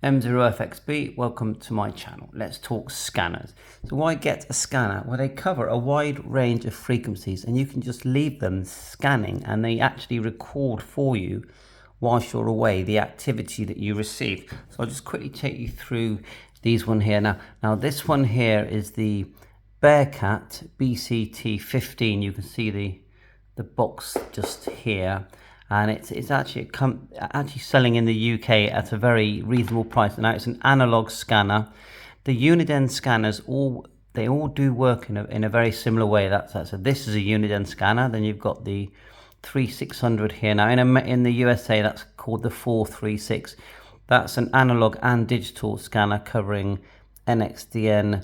M0FXB, welcome to my channel. Let's talk scanners. So why get a scanner? Well, they cover a wide range of frequencies and you can just leave them scanning and they actually record for you whilst you're away the activity that you receive. So I'll just quickly take you through these one here. Now this one here is the Bearcat BCT15. You can see the box just here. And it's actually selling in the UK at a very reasonable price. Now it's an analog scanner. The Uniden scanners all do work in a very similar way. So this is a Uniden scanner. Then you've got the 3600 here. Now in the USA that's called the 436. That's an analog and digital scanner covering NXDN,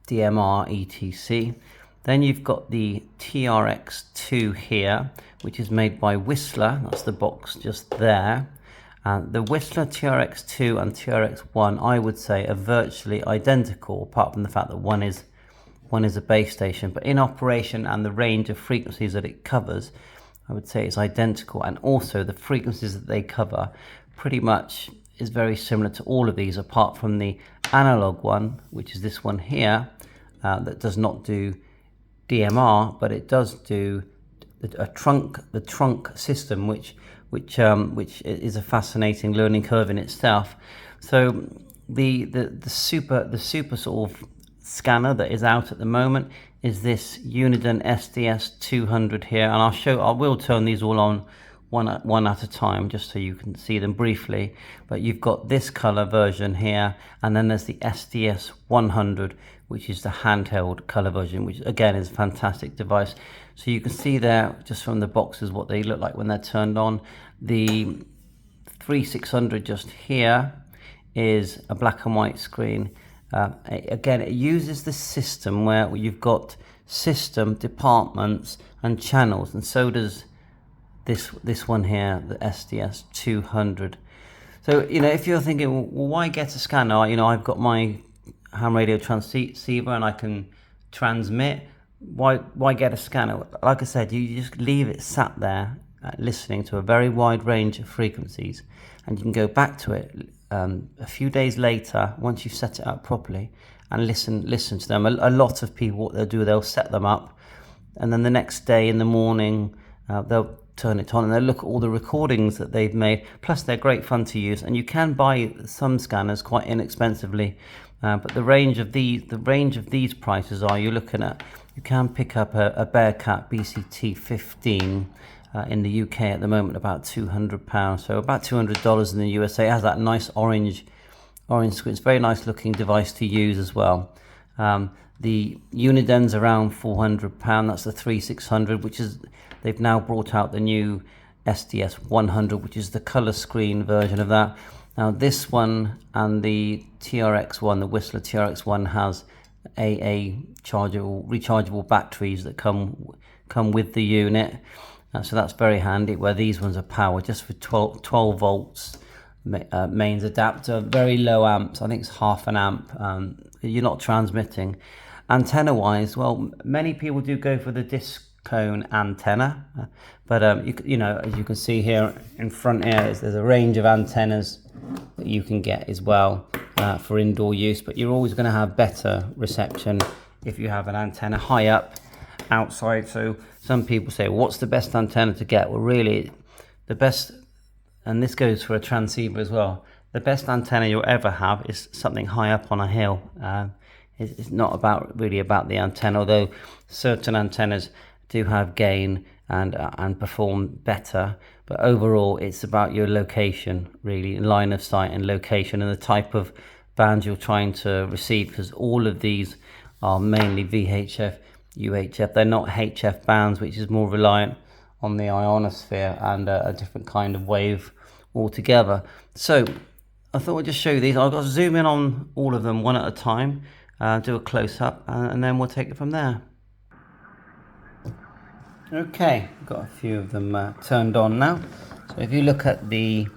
DMR, etc. Then you've got the TRX2 here, which is made by Whistler. That's the box just there. The Whistler TRX2 and TRX1, I would say, are virtually identical, apart from the fact that one is a base station. But in operation and the range of frequencies that it covers, I would say it's identical. And also the frequencies that they cover pretty much is very similar to all of these, apart from the analog one, which is this one here, that does not do DMR, but it does do the trunk system, which is a fascinating learning curve in itself. So the super sort of scanner that is out at the moment is this Uniden SDS 200 here, and I will turn these all on one at a time just so you can see them briefly. But you've got this color version here, and then there's the SDS 100, which is the handheld color version, which again is a fantastic device. So you can see there just from the boxes what they look like when they're turned on. The 3600 just here is a black and white screen. Again, it uses the system where you've got system, departments and channels, and so does this one here, the SDS 200. So, if you're thinking, well, why get a scanner? I've got my ham radio transceiver and I can transmit. Why get a scanner? Like I said, you just leave it sat there listening to a very wide range of frequencies, and you can go back to it a few days later once you've set it up properly and listen to them. A lot of people, what they'll do, they'll set them up, and then the next day in the morning they'll turn it on and they'll look at all the recordings that they've made. Plus they're great fun to use, and you can buy some scanners quite inexpensively, but the range of these prices are, you can pick up a Bearcat BCT15 in the UK at the moment, about £200, so about $200 in the USA. It has that nice orange screen. It's a very nice looking device to use as well. The Uniden's around £400. That's the 3600, which is, they've now brought out the new SDS 100, which is the color screen version of that. Now this one and the TRX1, the Whistler TRX1, has AA rechargeable batteries that come with the unit. So that's very handy, where these ones are powered just for 12 volts mains adapter, very low amps. I think it's half an amp. You're not transmitting. Antenna wise, well, many people do go for the disc cone antenna, but as you can see here in front here, there's a range of antennas that you can get as well for indoor use, but you're always going to have better reception if you have an antenna high up outside. So some people say, what's the best antenna to get? Well, really the best, and this goes for a transceiver as well, the best antenna you'll ever have is something high up on a hill. It's not really about the antenna, although certain antennas do have gain and perform better, but overall it's about your location, really, line of sight and location, and the type of band you're trying to receive, because all of these are mainly VHF, UHF. They're not HF bands, which is more reliant on the ionosphere and a different kind of wave altogether. So I thought I'd just show you these. I'll zoom in on all of them one at a time, do a close-up, and then we'll take it from there. Okay, got a few of them turned on now. So if you look at the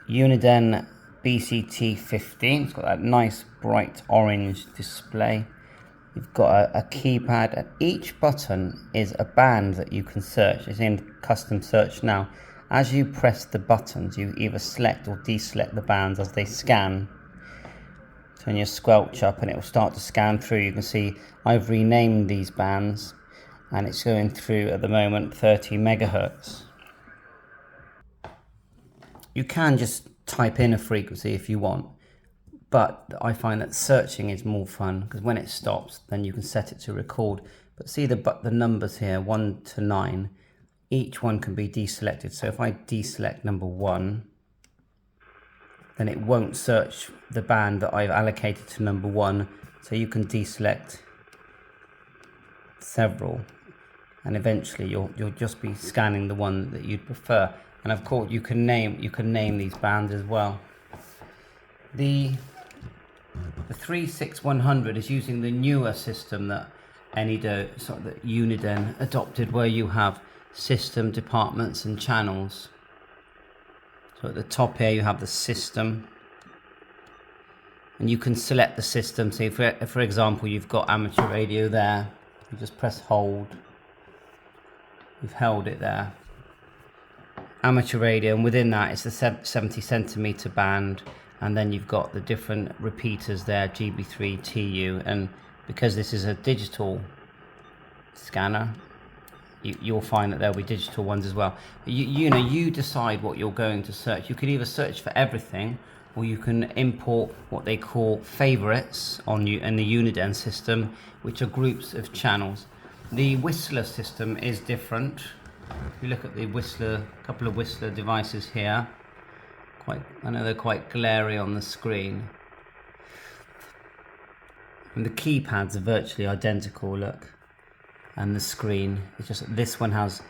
Uniden BCT15, it's got that nice bright orange display. You've got a keypad, and each button is a band that you can search. It's in custom search now, as you press the buttons, you either select or deselect the bands as they scan. Turn your squelch up and it will start to scan through. You can see I've renamed these bands and it's going through at the moment 30 megahertz. You can just type in a frequency if you want, but I find that searching is more fun because when it stops then you can set it to record. But see the numbers here, 1 to 9, each one can be deselected. So if I deselect number 1, then it won't search the band that I've allocated to number 1. So you can deselect several, and eventually you'll just be scanning the one that you'd prefer. And of course you can name these bands as well. The 36100 is using the newer system that that Uniden adopted, where you have system, departments and channels. So at the top here you have the system, and you can select the system. So for example, you've got amateur radio there, you just press hold, you've held it there, amateur radio, and within that it's the 70 centimeter band, and then you've got the different repeaters there, GB3, TU, and because this is a digital scanner, you'll find that there'll be digital ones as well. You decide what you're going to search. You could either search for everything, or you can import what they call favorites in the Uniden system, which are groups of channels. The Whistler system is different. If you look at the Whistler, couple of Whistler devices here, I know they're quite glary on the screen. And the keypads are virtually identical, look. And the screen, it's just this one has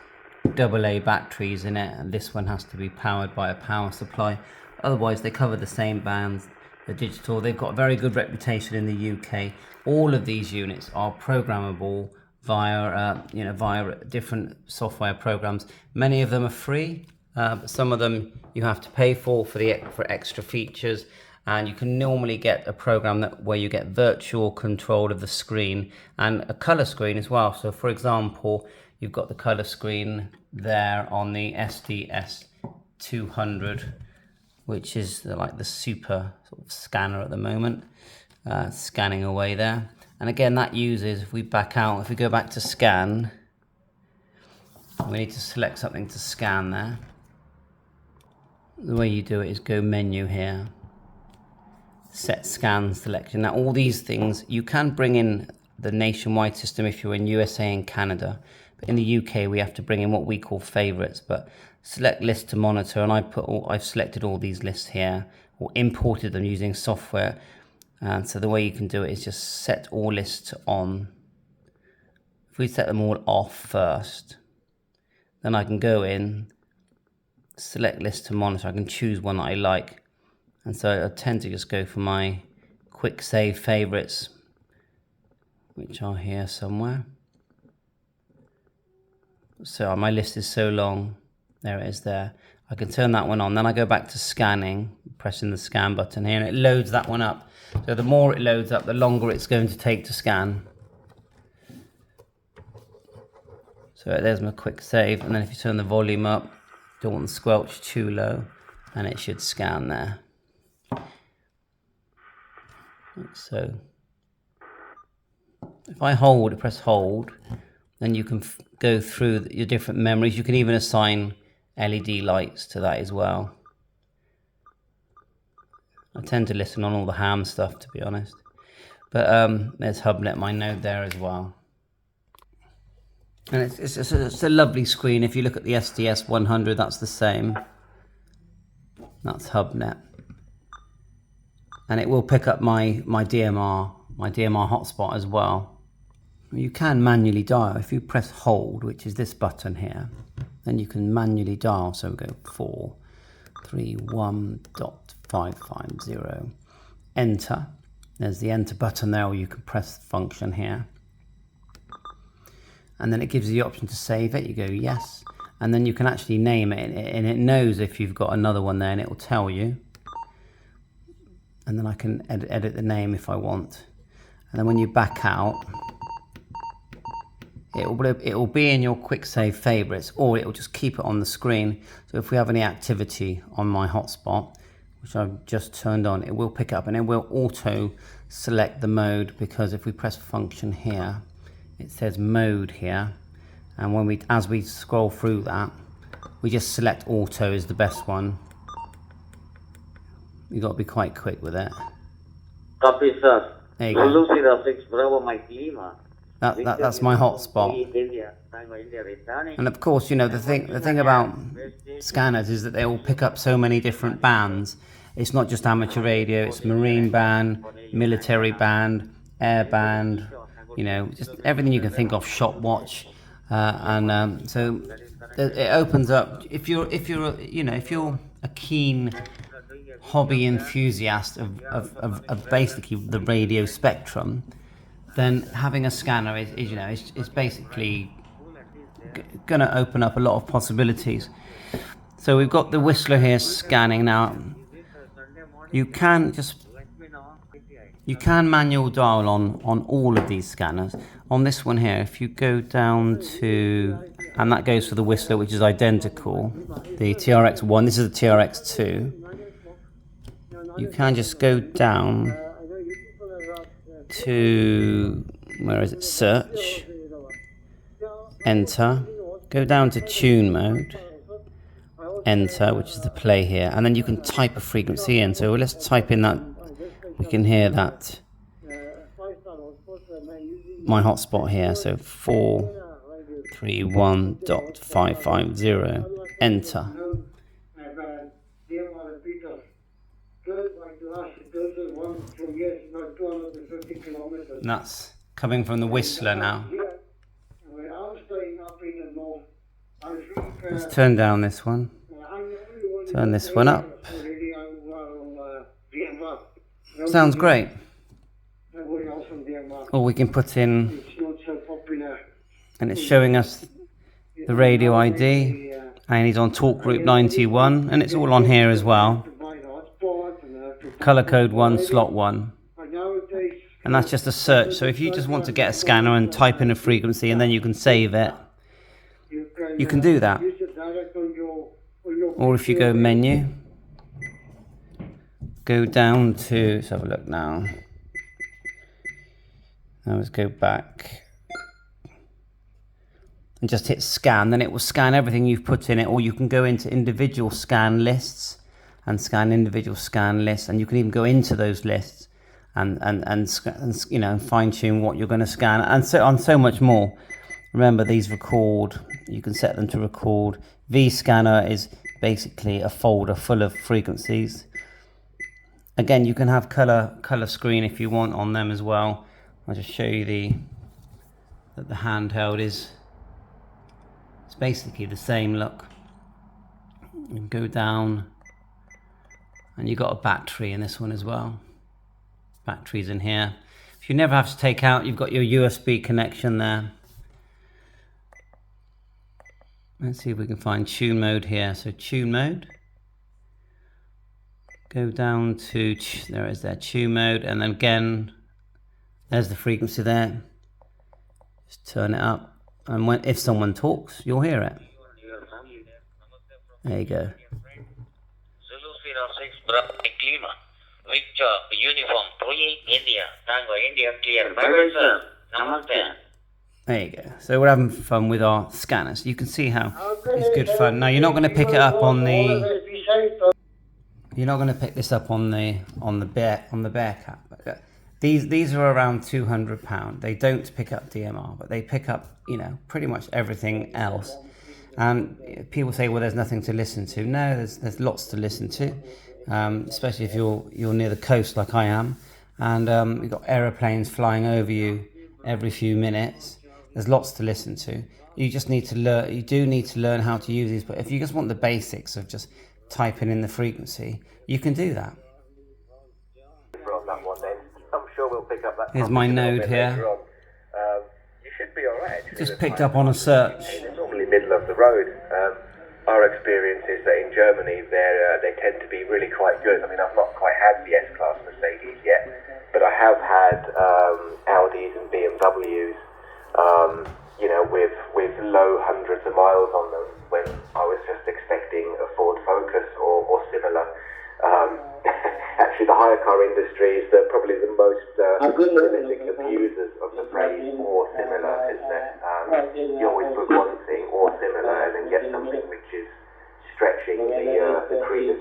AA batteries in it, and this one has to be powered by a power supply. Otherwise they cover the same bands. They're digital. They've got a very good reputation in the UK. All of these units are programmable via different software programs. Many of them are free, but some of them you have to pay for extra features. And you can normally get a program where you get virtual control of the screen and a color screen as well. So for example, you've got the color screen there on the SDS 200, which is like the super sort of scanner at the moment, scanning away there. And again, that uses, if we back out, if we go back to scan, we need to select something to scan there. The way you do it is go menu here, set scan selection. Now all these things, you can bring in the nationwide system if you're in USA and Canada, but in the UK we have to bring in what we call favorites. But select list to monitor, and I've selected all these lists here, or imported them using software. And so the way you can do it is just set all lists to on. If we set them all off first, then I can go in, select list to monitor, I can choose one that I like. And so I tend to just go for my quick save favorites, which are here somewhere. So my list is so long, there it is there. I can turn that one on, then I go back to scanning, pressing the scan button here, and it loads that one up. So the more it loads up, the longer it's going to take to scan. So there's my quick save, and then if you turn the volume up, don't want the squelch too low, and it should scan there. So if I press hold, then you can go through your different memories. You can even assign LED lights to that as well. I tend to listen on all the ham stuff, to be honest. But there's HubNet, my node there as well. And it's a lovely screen. If you look at the SDS 100, that's the same. That's HubNet. And it will pick up my DMR hotspot as well. You can manually dial. If you press hold, which is this button here, then you can manually dial. So we go 431.550. Enter. There's the enter button there, or you can press the function here. And then it gives you the option to save it. You go yes. And then you can actually name it, and it knows if you've got another one there, and it will tell you. And then I can edit the name if I want. And then when you back out, it'll be in your quick save favorites, or it'll just keep it on the screen. So if we have any activity on my hotspot, which I've just turned on, it will pick up and it will auto select the mode, because if we press function here, it says mode here, and when as we scroll through that, we just select auto is the best one. You've got to be quite quick with it. Copy, sir. There you go. Zulu Sierra 6 Bravo Mike Lima. That's my hotspot. India, Tango India returning. And of course, you know, the thing about scanners is that they all pick up so many different bands. It's not just amateur radio, it's marine band, military band, air band, you know, just everything you can think of, shot watch. So it opens up, if you're a keen hobby enthusiast of basically the radio spectrum, then having a scanner is basically going to open up a lot of possibilities. So we've got the Whistler here scanning now. You can manual dial on all of these scanners. On this one here, if you go down to, and that goes for the Whistler, which is identical, the TRX1, this is the TRX2. You can just go down to, where is it, search, enter, go down to tune mode, enter, which is the play here, and then you can type a frequency in. So let's type in that, we can hear that, my hotspot here, so 431.550, enter. And that's coming from the Whistler now. Let's turn down this one. Turn this one up. Sounds great. Or we can put in, and it's showing us the radio ID, and he's on Talk Group 91, and it's all on here as well. Color code 1, slot 1. And that's just a search. So if you just want to get a scanner and type in a frequency and then you can save it, you can do that. Or if you go menu, go down to, let's have a look now. Now let's go back and just hit scan, then it will scan everything you've put in it. Or you can go into individual scan lists and scan individual scan lists, and you can even go into those lists and you know, fine tune what you're going to scan, and so much more. Remember, these record, you can set them to record. vScanner is basically a folder full of frequencies. Again, you can have color screen if you want on them as well. I'll just show you that the handheld is, it's basically the same look. You can go down, and you've got a battery in this one as well. Batteries in here. If you never have to take out, you've got your USB connection there. Let's see if we can find tune mode here. So tune mode. Go down to, there is that tune mode, and then again, there's the frequency there. Just turn it up, and if someone talks, you'll hear it. There you go. Zulu Sierra 6 Bravo Mike Lima. Victor Uniform 3 India. Tango India clear. Bye-bye, sir. Namaste. There you go. So we're having fun with our scanners. You can see how it's good fun. Now you're not going to pick it up on the. You're not going to pick this up on the Bearcat. These are around £200. They don't pick up DMR, but they pick up, you know, pretty much everything else. And people say, well, there's nothing to listen to. No, there's lots to listen to, especially if you're near the coast like I am, and you've got aeroplanes flying over you every few minutes. There's lots to listen to. You just need to learn. You do need to learn how to use these. But if you just want the basics of just typing in the frequency, you can do that. I'm sure we'll pick up that. Here's my node here. You should be alright. Just picked up on a search. It's normally middle of the road. Our experience is that in Germany they tend to be really quite good. I mean, I've not quite had the S-Class Mercedes yet, but I have had Audis and BMWs. You know, hundreds of miles on them when I was just expecting a Ford Focus or similar. Actually, the hire car industry is probably the most prolific abusers of the phrase "or similar," isn't it? You always put one thing or similar and then get something which is stretching the credence.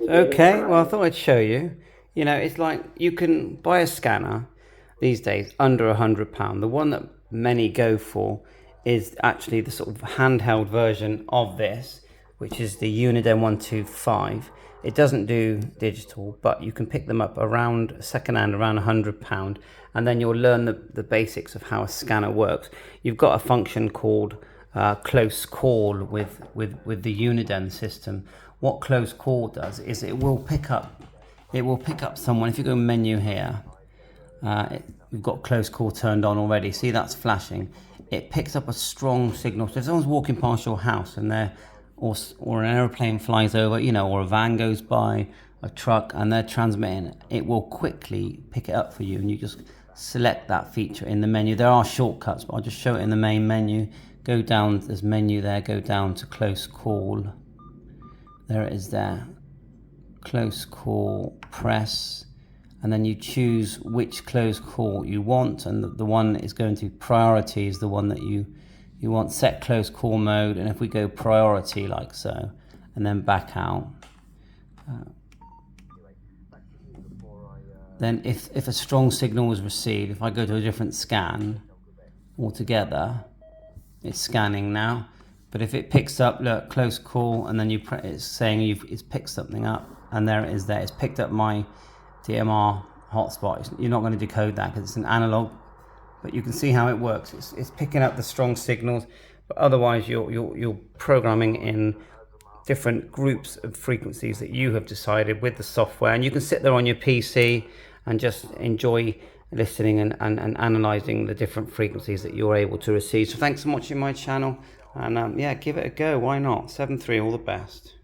Okay, well, I thought I'd show you. You know, it's like you can buy a scanner these days under £100. The one that many go for is actually the sort of handheld version of this, which is the Uniden 125. It doesn't do digital, but you can pick them up around secondhand, around £100, and then you'll learn the basics of how a scanner works. You've got a function called close call with the Uniden system. What close call does is it will pick up someone. If you go menu here, we've got close call turned on already. See, that's flashing. It picks up a strong signal. So if someone's walking past your house and or an aeroplane flies over, you know, or a van goes by, a truck, and they're transmitting, it will quickly pick it up for you, and you just select that feature in the menu. There are shortcuts, but I'll just show it in the main menu. Go down, there's menu there, go down to close call. There it is there. Close call, press, and then you choose which close call you want, and the one that is going to priority is the one that you want. Set close call mode, and if we go priority like so, and then back out, then if a strong signal was received, if I go to a different scan altogether, it's scanning now. But if it picks up, look, close call, and then it's saying it's picked something up, and there it is there. It's picked up my DMR hotspot. You're not going to decode that because it's an analog, but you can see how it works. It's picking up the strong signals, but otherwise you're programming in different groups of frequencies that you have decided with the software, and you can sit there on your PC and just enjoy listening and analyzing the different frequencies that you're able to receive. So thanks for watching my channel, and yeah, give it a go. Why not? 7.3, all the best.